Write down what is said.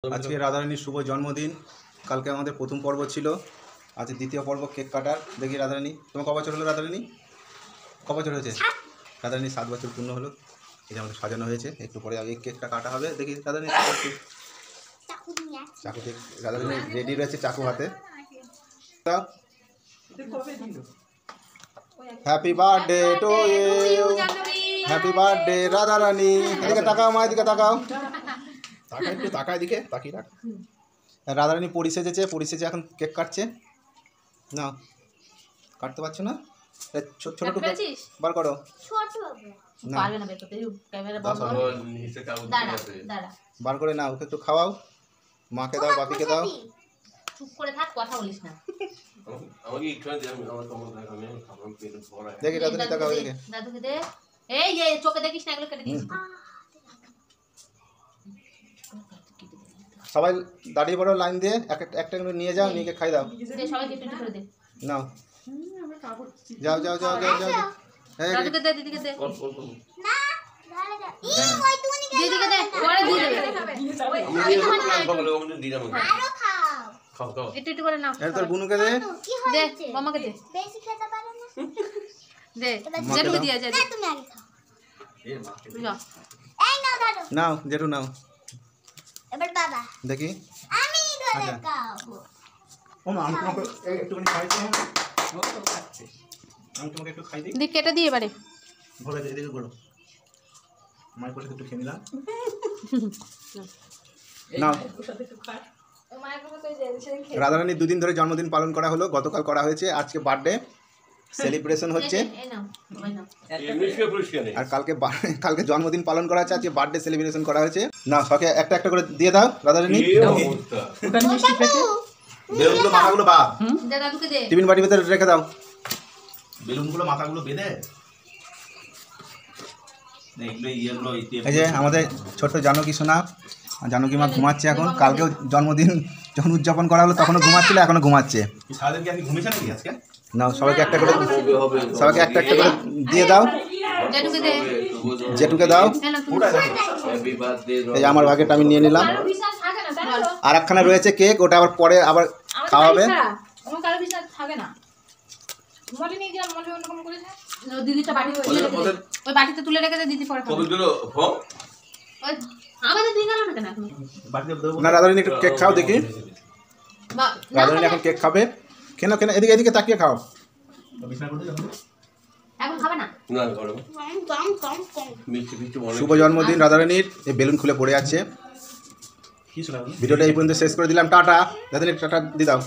आज के राधारानीर शुभ जन्मदिन। कल के हमारे प्रथम पर्व छिलो, आज द्वितीय पर्व केक काटार। देखी राधारानी तुम्हार क बछर हलो? राधारानी क बछर हয়েছে? राधारानी 7 बछर पूर्ण हलो। এই যে আমাদের সাজানো হয়েছে, একটু পরে আগে কেকটা কাটা হবে। দেখি রাধারানী চাকু দিয়ে রাধারানী রেডি রয়েছে চাকু হাতে। Happy birthday to you, happy birthday Radharani. এদিকে তাকাও মা, এদিকে তাকাও, তাকাই একটু, তাকাই দিকে, তাকিয়ে রাখ। রাধারানী পরি সেজেছে, পরি সেজে এখন কেক কাটছে। না কাটতে পারছো না? ছোট ছোট বার করো। বার করে নাও, ওকে একটু খাওয়াও, মাকে দাও, বাপিকে দাও। চুপ করে থাক, কথা বলিস না। দেখি রাধারানী তাকাও এদিকে। দাদুকে দে। এই যে চোখে দেখিস না, এগুলো কেটে দিস। সবাই দাঁড়িয়ে পড়ো লাইন দিয়ে, একটা করে নিয়ে যাও, নিয়ে খাই দাও। দে সবাইকে একটু করে দে। নাও যাও যাও যাও যাও যাও। দাদুকে দে, দিদিকে দে। না ভালো যা। ই কই তুমি নি দিদিকে দে, পরে দিয়ে দেবে। আরো খাও। খাও খাও। একটু করে নাও। এর তোর বুনুকে দে। দে মামাকে দে। বেশি খেতে পারো না। দে জেঠুকে দিয়ে যা। না তুমি আগে খাও। এর মাকে দাও। এই নাও দাদু। নাও জেঠু নাও। এবার বাবা দেখি আমি ধরে খাবো। ও মা আমি তোমাকে একটুখানি খাই দিই। আমি তোমাকে একটু খাই দিই। দি কেটে দিয়ে এবারে ভরে দে, এদিকে করো। মায়ের কোলে একটু খেয়ে নিলাম। নাও। রাধারানীর দুদিন ধরে জন্মদিন পালন করা হলো, গতকাল করা হয়েছে, আজকে বার্থডে সেলিব্রেশন হচ্ছে। আর কালকে জন্মদিন পালন করা হচ্ছে, আজকে বার্থডে সেলিব্রেশন করা হয়েছে। না সকে একটা একটা করে দিয়ে দাও রাধারানী। বেলুনগুলো মাথাগুলো বাদ, টিফিন বাটির ভিতরে রেখে দাও। বেলুনগুলো মাথাগুলো বেঁধে। এই যে আমাদের ছোট্ট জানকী সোনা, জানকী মা ঘুমাচ্ছে এখন। কালকেও জন্মদিন যখন উদযাপন করা হলো তখনও ঘুমাচ্ছিল, এখনো ঘুমাচ্ছে। নাও সবাইকে একটা করে, সবাইকে একটা একটা করে দিয়ে দাও। জেঠুকে দাও। এই আমার ভাগেরটা আমি নিয়ে নিলাম। আর একখানা রয়েছে কেক, ওটা আবার পরে আবার খাওয়াবে। দিদিটা বাড়ি ওই বাটিতে তুলে রেখে দে, দিদি পরে খাবে। আমাদের দিয়ে গেল না কেন এখন? না রাধারানী একটু কেক খাও দেখি। রাধারানী এখন কেক খাবে। কেন কেন এদিকে এদিকে তাকিয়ে খাও। এখন খাবে না? শুভ জন্মদিন রাধারানীর। এই বেলুন খুলে পড়ে আছে। ভিডিওটা এই পর্যন্ত শেষ করে দিলাম। টাটা। রাধারানী টাটা দিয়ে দাও।